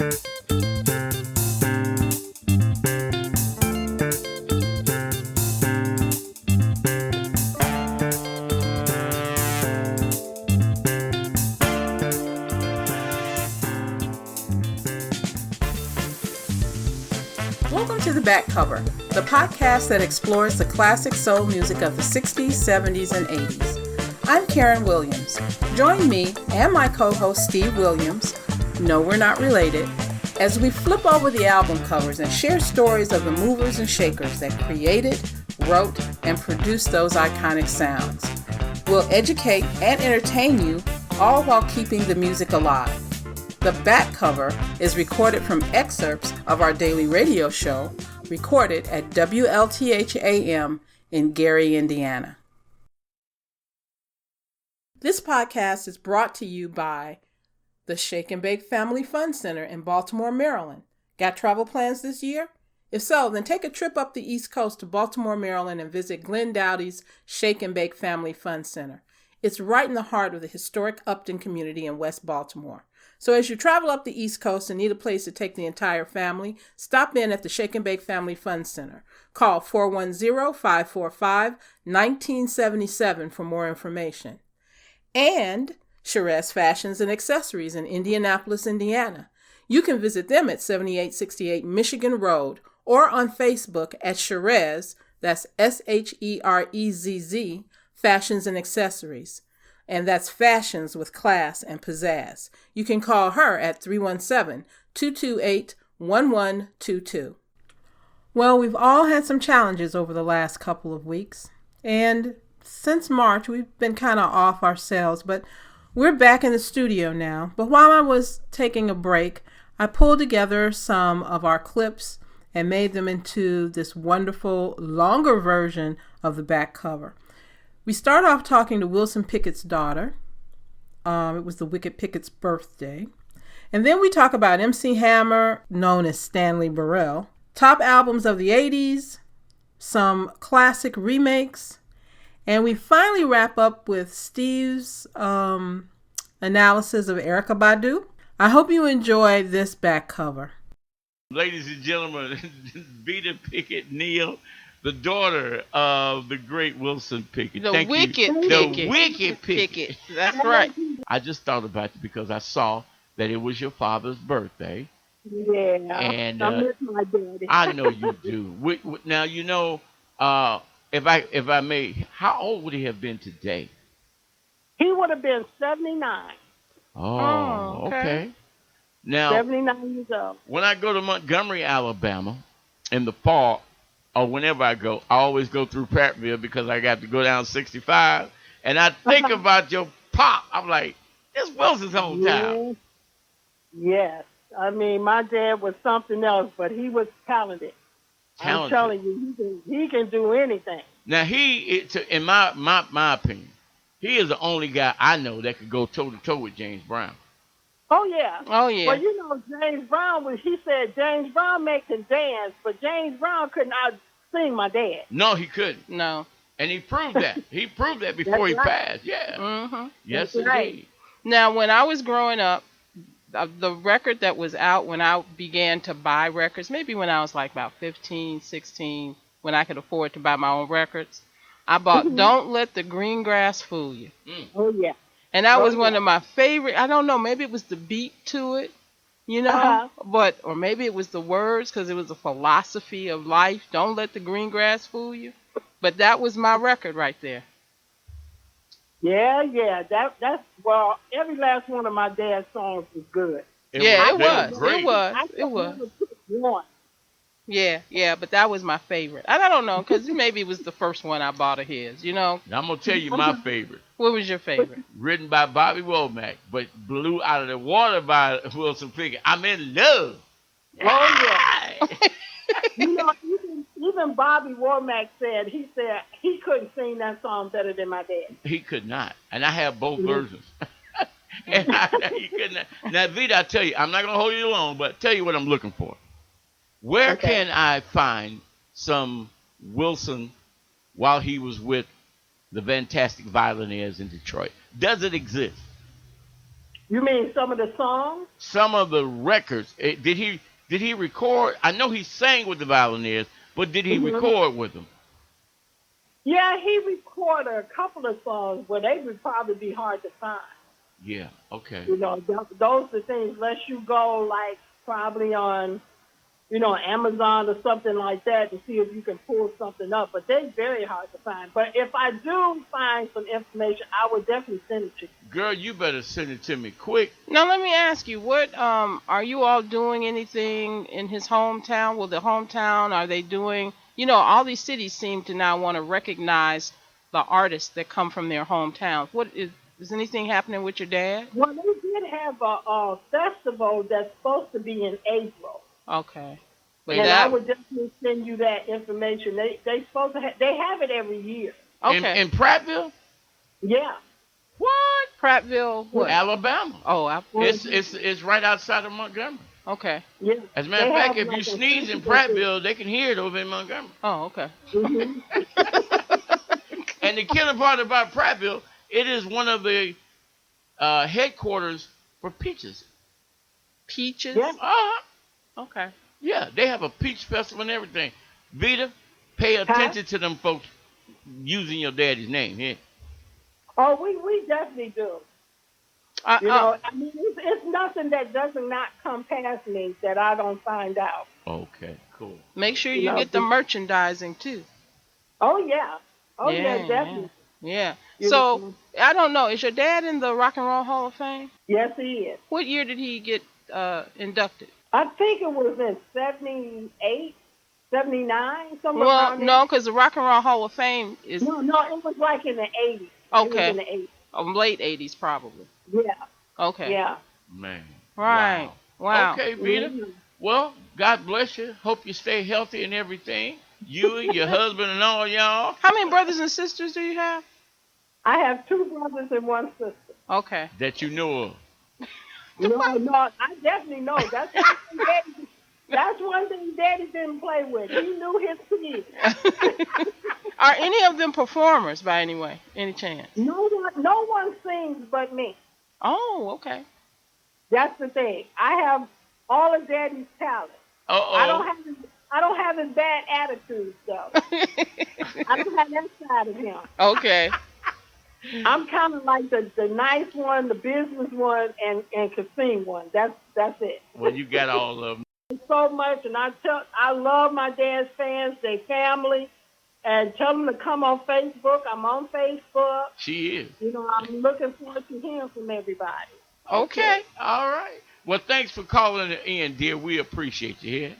Welcome to The Back Cover, the podcast that explores the classic soul music of the 60s, 70s, and 80s. I'm Karen Williams. Join me and my co-host Steve Williams, no we're not related, as we flip over the album covers and share stories of the movers and shakers that created, wrote, and produced those iconic sounds. We'll educate and entertain you, all while keeping the music alive. The back cover is recorded from excerpts of our daily radio show, recorded at WLTH-AM in Gary, Indiana. This podcast is brought to you by the Shake and Bake Family Fun Center in Baltimore, Maryland. Got travel plans this year? If so, then take a trip up the East Coast to Baltimore, Maryland and visit Glenn Dowdy's Shake and Bake Family Fun Center. It's right in the heart of the historic Upton community in West Baltimore. So as you travel up the East Coast and need a place to take the entire family, stop in at the Shake and Bake Family Fun Center. Call 410-545-1977 for more information. And Cherez Fashions and Accessories in Indianapolis, Indiana. You can visit them at 7868 Michigan Road or on Facebook at Cherez, that's Sherezz, Fashions and Accessories. And that's fashions with class and pizzazz. You can call her at 317-228-1122. Well, we've all had some challenges over the last couple of weeks. And since March, we've been kind of off ourselves, but we're back in the studio now. But while I was taking a break, I pulled together some of our clips and made them into this wonderful, longer version of the back cover. We start off talking to Wilson Pickett's daughter. It was the Wicked Pickett's birthday. And then we talk about MC Hammer, known as Stanley Burrell, top albums of the 80s, some classic remakes, and we finally wrap up with Steve's analysis of Erykah Badu. I hope you enjoy this back cover. Ladies and gentlemen, Veda Pickett Neal, the daughter of the great Wilson Pickett. The Wicked Pickett. That's right. I just thought about you because I saw that it was your father's birthday. Yeah, and I miss my daddy. I know you do. Now, you know, if I may, how old would he have been today? He would have been 79. Oh, okay. Now, 79 years old. When I go to Montgomery, Alabama, in the fall, or whenever I go, I always go through Prattville because I got to go down 65. And I think about your pop. I'm like, it's Wilson's hometown. Yes. I mean, my dad was something else, but he was talented. I'm telling you, he can do anything. Now, in my opinion, he is the only guy I know that could go toe-to-toe with James Brown. Oh, yeah. Oh, yeah. Well, you know, James Brown, he said James Brown makes him dance, but James Brown couldn't out-sing my dad. No, he couldn't. No. And he proved that. He proved that before he passed. Yeah. Mm-hmm. Yes, That's indeed. right. Now, when I was growing up, the record that was out when I began to buy records, maybe when I was like about 15, 16, when I could afford to buy my own records, I bought Don't Let the Green Grass Fool You. Oh, yeah. And that was one of my favorite. I don't know, maybe it was the beat to it, you know, or maybe it was the words because it was a philosophy of life. Don't let the green grass fool you. But that was my record right there. Yeah. That's well, every last one of my dad's songs was good. It was. One. Yeah, but that was my favorite. And I don't know, because maybe it was the first one I bought of his, you know. Now, I'm going to tell you my favorite. What was your favorite? Written by Bobby Womack, but blew out of the water by Wilson Pickett. I'm in love. Oh, yeah. You know, even Bobby Womack said he couldn't sing that song better than my dad. He could not. And I have both versions. And he could not. Now, Vita, I tell you, I'm not going to hold you long, but tell you what I'm looking for. Where can I find some Wilson while he was with the fantastic violinaires in Detroit? Does it exist? You mean some of the songs? Some of the records. Did he record? I know he sang with the Violiniers, but did he record with them? Yeah, he recorded a couple of songs, but they would probably be hard to find. Yeah. Okay. You know, those are the things. Unless you go like probably on, you know, Amazon or something like that to see if you can pull something up. But they're very hard to find. But if I do find some information, I would definitely send it to you. Girl, you better send it to me quick. Now let me ask you, what are you all doing anything in his hometown? Well, the hometown, are they doing? You know, all these cities seem to now want to recognize the artists that come from their hometowns. What is anything happening with your dad? Well, they did have a festival that's supposed to be in April. Okay. But And I would definitely send you that information. They supposed to they have it every year. Okay. In Prattville? Yeah. What? Prattville, what? Alabama. Oh, It's right outside of Montgomery. okay. Yeah. As a matter of fact, if you sneeze in Prattville, they can hear it over in Montgomery. Oh, okay. And the killing part about Prattville, it is one of the headquarters for peaches. Peaches? Yeah. Okay. Yeah, they have a peach festival and everything. Vita, pay attention to them folks using your daddy's name here. Oh, we definitely do. You know, I mean, it's nothing that does not come past me that I don't find out. Okay, cool. Make sure you get the merchandising too. Oh yeah. Oh yeah, definitely. Yeah. So I don't know. Is your dad in the Rock and Roll Hall of Fame? Yes, he is. What year did he get inducted? I think it was in 78, 79, somewhere around there. No, because the Rock and Roll Hall of Fame is... No, it was like in the 80s. Okay. It was in the 80s. Late 80s, probably. Yeah. Okay. Yeah. Man. Right. Wow. Okay, Vita. Well, God bless you. Hope you stay healthy and everything. You and your husband and all y'all. How many brothers and sisters do you have? I have 2 brothers and 1 sister. Okay. That you know of. No, I definitely know. That's one thing Daddy didn't play with. He knew his kids. Are any of them performers by any chance? No one sings but me. Oh, okay. That's the thing. I have all of Daddy's talent. I don't have his bad attitude though. I don't have that side of him. Okay. I'm kind of like the nice one, the business one, and can sing one. That's it. Well, you got all of them. So much, and I love my dad's fans, their family, and tell them to come on Facebook. I'm on Facebook. She is. You know, I'm looking forward to hearing from everybody. Okay. All right. Well, thanks for calling in, dear. We appreciate you here.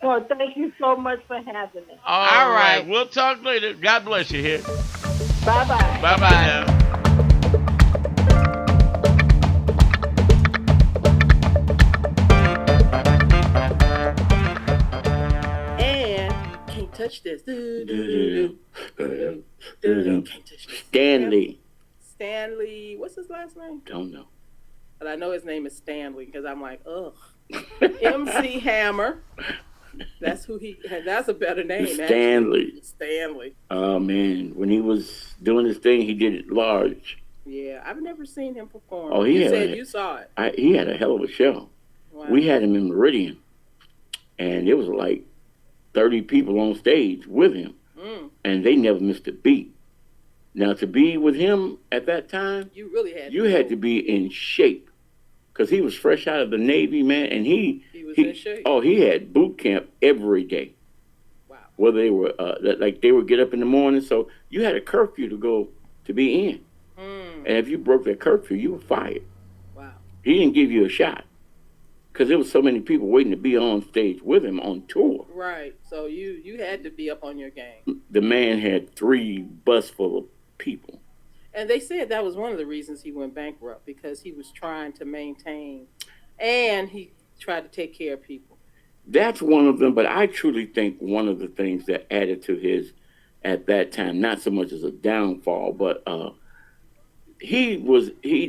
Well, thank you so much for having me. All right. We'll talk later. God bless you here. Bye-bye. Bye-bye now. Can't touch this. Stanley. Stanley, what's his last name? Don't know. But I know his name is Stanley because I'm like, ugh. MC Hammer. That's a better name. Stanley. Actually. Stanley. Oh man, when he was doing his thing, he did it large. Yeah, I've never seen him perform. Oh, you said you saw it. He had a hell of a show. Wow. We had him in Meridian, and it was like 30 people on stage with him, and they never missed a beat. Now, to be with him at that time, you really had to be in shape, because he was fresh out of the Navy, man, and he was in shape. Oh, he had boot camp every day. Wow. Whether they were they would get up in the morning, so you had a curfew to be in, and if you broke that curfew, you were fired. Wow. He didn't give you a shot, because there was so many people waiting to be on stage with him on tour. Right. So you had to be up on your game. The man had 3 bus full of people. And they said that was one of the reasons he went bankrupt, because he was trying to maintain and he tried to take care of people. That's one of them, but I truly think one of the things that added to his, at that time, not so much as a downfall, but he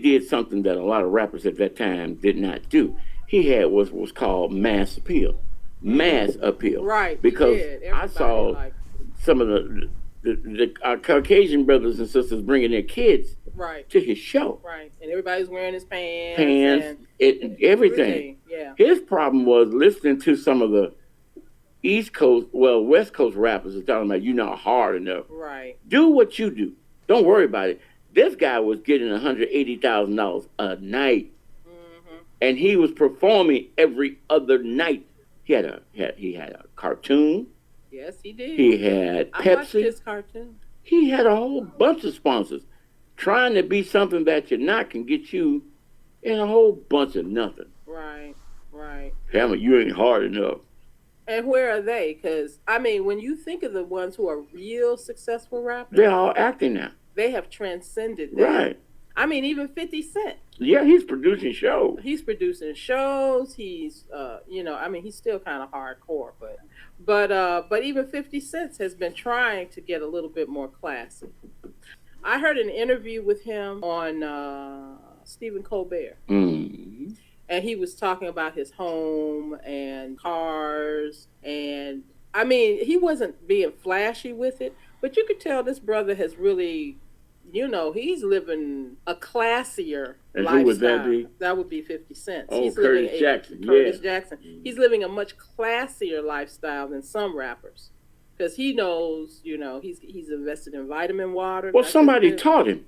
did something that a lot of rappers at that time did not do. He had what was called mass appeal. Mass appeal. Right. Because I saw some of the Caucasian brothers and sisters bringing their kids Right. to his show. Right. And everybody's wearing his pants. Pants, everything. Yeah. His problem was listening to some of the West Coast rappers are talking about you're not hard enough. Right. Do what you do. Don't worry about it. This guy was getting $180,000 a night, and he was performing every other night. He had a cartoon. Yes, he did. He had Pepsi. I watched his cartoon. He had a whole bunch of sponsors. Trying to be something that you're not can get you in a whole bunch of nothing. Right. Right. Hammer, you ain't hard enough. And where are they? Because, I mean, when you think of the ones who are real successful rappers, They're all acting now. they have transcended that. Right. I mean, even 50 Cent. Yeah, he's producing shows. He's producing shows. He's, I mean, he's still kind of hardcore, but even 50 Cent has been trying to get a little bit more classy. I heard an interview with him on Stephen Colbert. Mm. And he was talking about his home and cars. And, I mean, he wasn't being flashy with it, but you could tell this brother has really, he's living a classier And lifestyle. who would that be? That would be 50 Cent. Oh, He's Curtis Jackson. Curtis Yeah. Jackson. He's living a much classier lifestyle than some rappers. Because he knows, he's invested in vitamin water. Well, somebody taught him.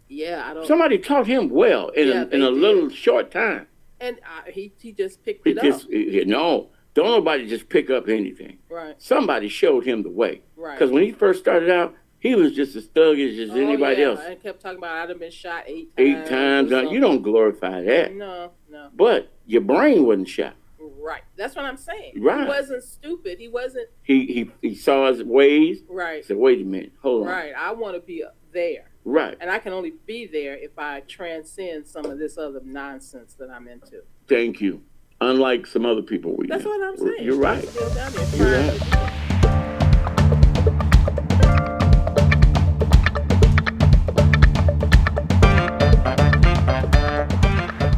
Yeah, I don't. Somebody taught him well in a little short time. And he just picked it up. No, don't nobody just pick up anything. Right. Somebody showed him the way. Right. Because when he first started out, he was just as thuggish as anybody else. And kept talking about I'd have been shot 8 times. 8 times. You don't glorify that. No. But your brain wasn't shot. Right. That's what I'm saying. Right. He wasn't stupid. He wasn't. He saw his ways. Right. He said, wait a minute. Hold on. Right. I want to be there. Right. And I can only be there if I transcend some of this other nonsense that I'm into. Thank you. Unlike some other people we know. That's what I'm saying. You're right. Still down there You're trying right. to-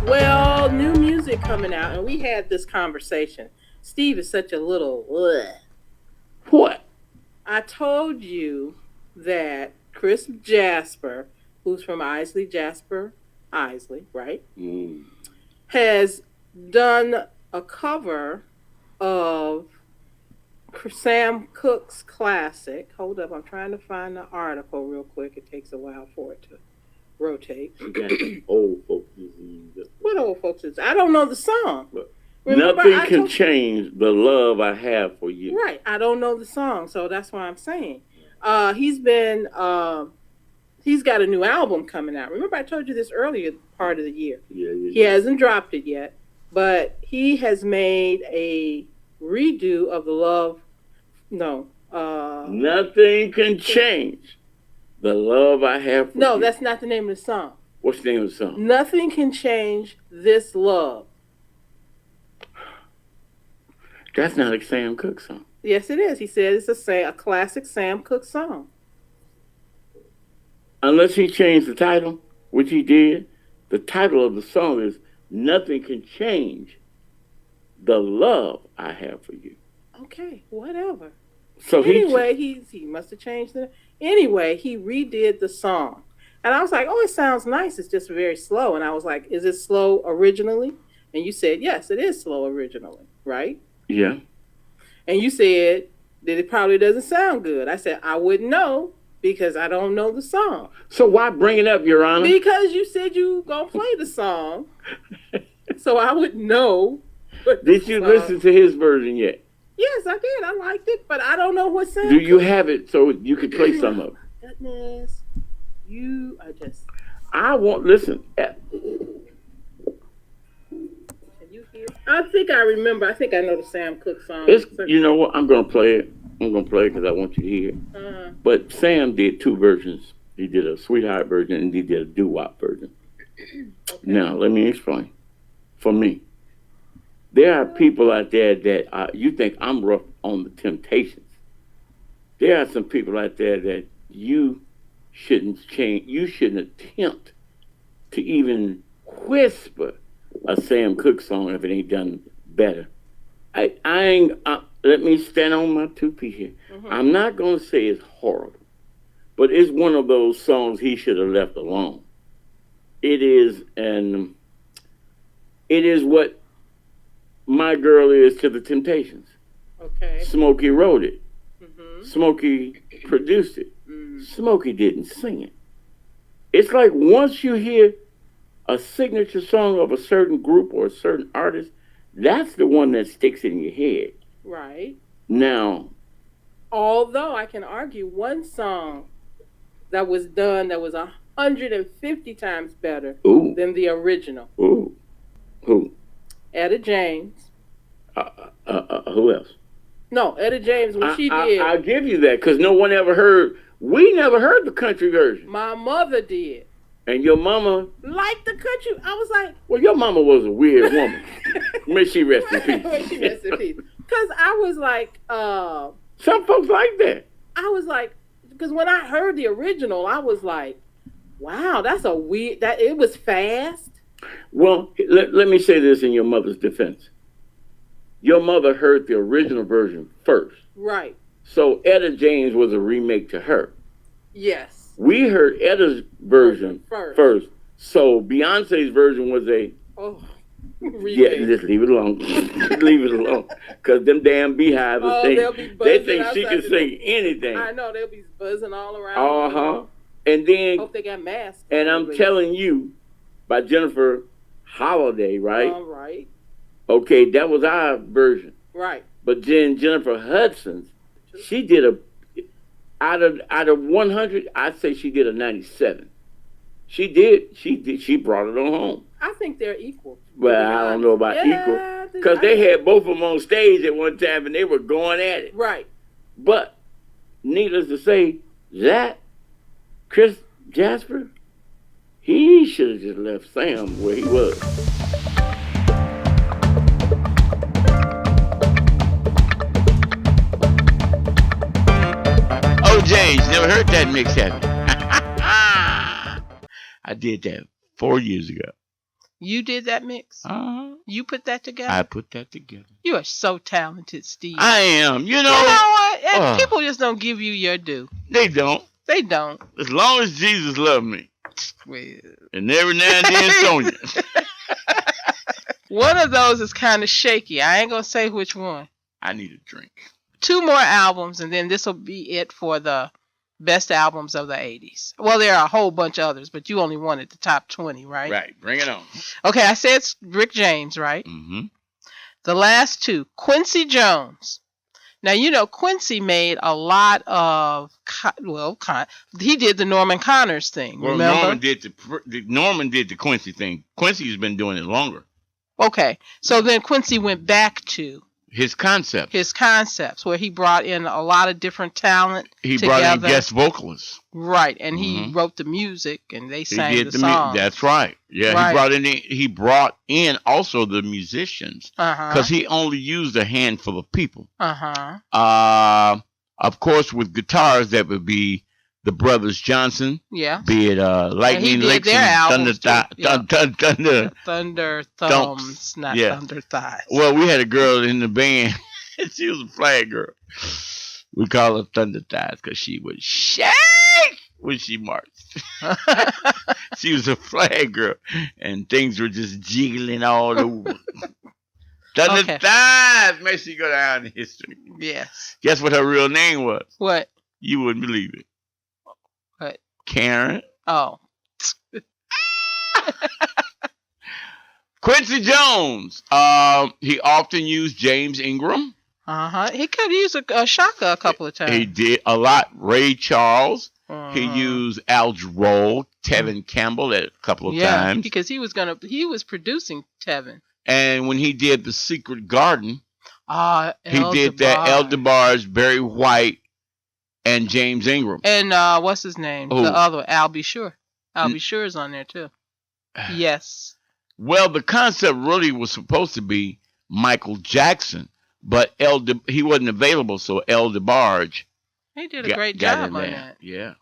Well, new music coming out, and we had this conversation. Steve is such a little. Ugh. What? I told you that Chris Jasper, who's from Jasper Isley, right, has done a cover of Sam Cooke's classic. Hold up, I'm trying to find the article real quick. It takes a while for it to rotate. You got old folks disease. What old folks is? I don't know the song. Nothing can change the love I have for you. Right, I don't know the song, so that's why I'm saying. He's got a new album coming out. Remember I told you this earlier part of the year. Yeah. He hasn't dropped it yet, but he has made a redo of the love. No. Nothing can change the love I have for you. No, that's not the name of the song. What's the name of the song? Nothing can change this love. That's not a Sam Cooke song. Yes, it is. He said it's a classic Sam Cooke song. Unless he changed the title, which he did, the title of the song is Nothing Can Change the Love I Have for You. Okay, whatever. So anyway, he must have changed it. Anyway, he redid the song. And I was like, oh, it sounds nice. It's just very slow. And I was like, is it slow originally? And you said, yes, it is slow originally, right? Yeah. And you said that it probably doesn't sound good. I said, I wouldn't know because I don't know the song. So why bring it up, Your Honor? Because you said you gonna play the song. So I would know. Did you listen to his version yet? Yes, I did. I liked it, but I don't know what sound. Do you have it so you could play some of it? Goodness. You are just... Listen. I think I remember. I think I know the Sam Cooke song. You know what? I'm going to play it. I'm going to play it because I want you to hear it. Uh-huh. But Sam did 2 versions. He did a sweetheart version and he did a doo-wop version. Okay. Now, let me explain. For me, there are people out there that you think I'm rough on the Temptations. There are some people out there that you shouldn't change. You shouldn't attempt to even whisper a Sam Cooke song if it ain't done better. Let me stand on my 2 feet here. Mm-hmm. I'm not going to say it's horrible. but it's one of those songs he should have left alone. It is what My Girl is to the Temptations. Okay. Smokey wrote it. Mm-hmm. Smokey produced it. Mm. Smokey didn't sing it. It's like once you hear a signature song of a certain group or a certain artist, that's the one that sticks in your head. Right. Now, although I can argue one song that was done that was 150 times better than the original. Ooh. Who? Etta James. Who else? No, Etta James, when she did. I'll give you that, because no one ever heard. We never heard the country version. My mother did. And your mama liked the country. I was like, well, your mama was a weird woman. May she rest in peace. May she rest in peace. Because I was like, some folks like that. I was like, because when I heard the original, I was like, wow, that's a weird, that it was fast. Well, let me say this in your mother's defense. Your mother heard the original version first. Right. So Etta James was a remake to her. Yes. We heard Etta's version first. So Beyonce's version was a... Oh, yeah, just leave it alone. Leave it alone. Because them damn beehives they think she can sing anything. I know, they'll be buzzing all around. Uh-huh. And then... Hope they got masks. And I'm telling you, by Jennifer Holiday, right? All right. Okay, that was our version. Right. But then Jennifer Hudson's, she did out of 100, I'd say she did a 97. She brought it on home. I think they're equal. Well, I don't know about equal, because they had both of them on stage at one time and they were going at it. Right. But needless to say, that Jasper, he should have just left Sam where he was. James, never heard that mix, have you? I did that 4 years ago. You did that mix? Uh-huh. You put that together? I put that together. You are so talented, Steve. I am. You know what? And people just don't give you your due. They don't. They don't. As long as Jesus loved me. Well. And every now and then Sonya. One of those is kind of shaky. I ain't going to say which one. I need a drink. 2 more albums, and then this will be it for the best albums of the 80s. Well, there are a whole bunch of others, but you only wanted the top 20, right? Right. Bring it on. Okay, I said Rick James, right? Mm-hmm. The last 2, Quincy Jones. Now, you know, Quincy made a lot of, he did the Norman Connors thing, well, remember? Norman did the Quincy thing. Quincy's been doing it longer. Okay, so then Quincy went back to his concepts, where he brought in a lot of different talent. He brought in guest vocalists. Right, and he wrote the music, and they sang the songs. That's right. Yeah, right. He brought in also the musicians, because he only used a handful of people. Of course, with guitars, that would be the Brothers Johnson. Yeah. Be it Lightning Licks and Thunder Thumbs, not Thunder Thighs. Well, we had a girl in the band. She was a flag girl. We call her Thunder Thighs because she would shake when she marched. She was a flag girl, and things were just jiggling all over. Thunder Thighs makes you go down in history. Yes. Guess what her real name was? What? You wouldn't believe it. What? Karen. Oh. Quincy Jones. He often used James Ingram. He could use a Shaka a couple of times. He did a lot. Ray Charles. He used Al Jarreau, Tevin Campbell a couple of times. Because he was producing Tevin. And when he did The Secret Garden, he did that. El DeBarge, Barry White, and James Ingram. And what's his name? The other, Al B. Sure. Al B. Sure is on there too. Yes. Well, the concept really was supposed to be Michael Jackson, but he wasn't available, so El DeBarge. He did a great job on that. Yeah.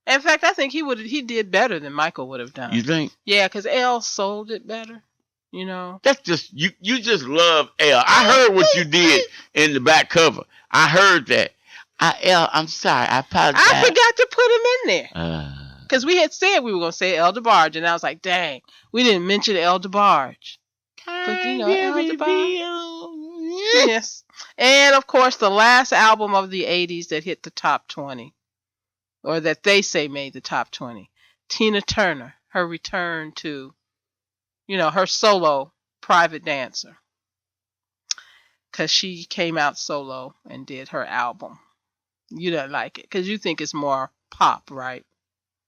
In fact, I think he did better than Michael would have done. You think? Yeah, because El sold it better. You know. That's just you just love El. I heard what you did in the back cover. I heard that. I'm sorry. I apologize. I forgot to put him in there. Uh, Because we had said we were going to say El DeBarge, and I was like, dang, we didn't mention El DeBarge. But, you know, El DeBarge. Yes. And, of course, the last album of the 80s that hit the top 20, or that they say made the top 20, Tina Turner, her return to, you know, her solo Private Dancer. Because she came out solo and did her album. You don't like it because you think it's more pop, right?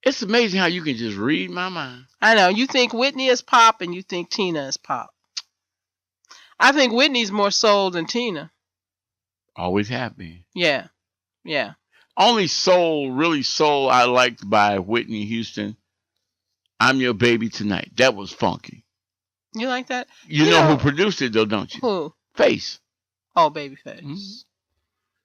it's amazing how you can just read my mind. I know. You think Whitney is pop and you think Tina is pop. I think Whitney's more soul than Tina. Always have been. Yeah. Yeah. Only soul, really soul, I liked by Whitney Houston. I'm Your Baby Tonight. That was funky. You like that? You know who produced it, though, don't you? Who? Face. Oh, Babyface. Mm-hmm.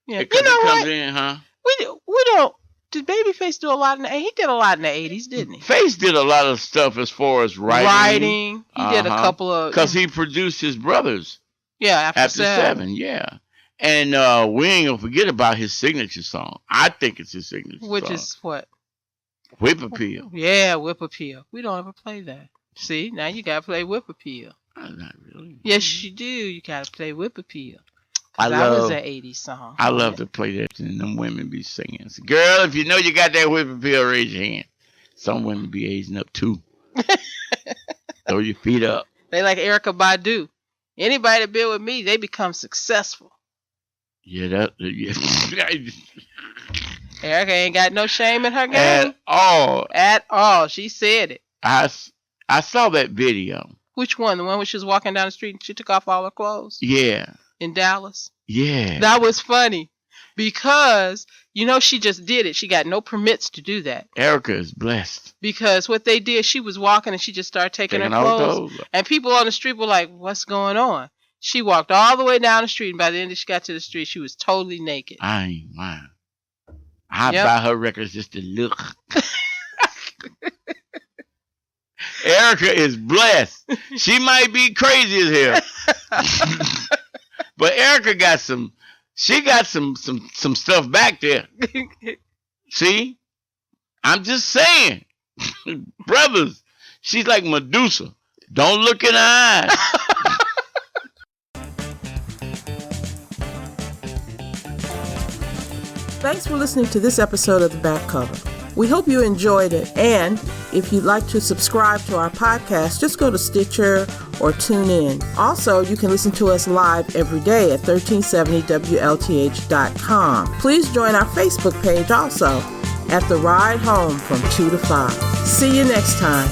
Yeah. It You know comes what? in, huh? We don't. Did Babyface do a lot in the 80s? He did a lot in the 80s, didn't he? Face did a lot of stuff as far as writing. He did a couple of... Because he produced his brothers. Yeah, after seven. Yeah. And we ain't going to forget about his signature song. I think it's his signature song. Which is what? Whip Appeal. Yeah, Whip Appeal. We don't ever play that. See, now you got to play Whip Appeal. Not really. Yes, you do. You got to play Whip Appeal. That was an 80s song. I love to play that, and them women be singing. So, girl, if you know you got that Whip Appeal, raise your hand. Some women be aging up, too. Throw your feet up. They like Erykah Badu. Anybody that been with me, they become successful. Yeah, Erykah ain't got no shame in her game. At all. At all. She said it. I saw that video. Which one? The one where she was walking down the street and she took off all her clothes? Yeah. In Dallas? Yeah. That was funny. Because, you know, she just did it. She got no permits to do that. Erykah is blessed. Because what they did, she was walking and she just started taking her clothes. And people on the street were like, what's going on? She walked all the way down the street, and by the end she got to the street, she was totally naked. I ain't lying. I buy her records just to look. Erykah is blessed. She might be crazy as hell. But Erykah got some stuff back there. See? I'm just saying. Brothers, she's like Medusa. Don't look in her eyes. Thanks for listening to this episode of The Back Cover. We hope you enjoyed it, and if you'd like to subscribe to our podcast, just go to Stitcher or TuneIn. Also, you can listen to us live every day at 1370WLTH.com. Please join our Facebook page also at The Ride Home from 2 to 5. See you next time.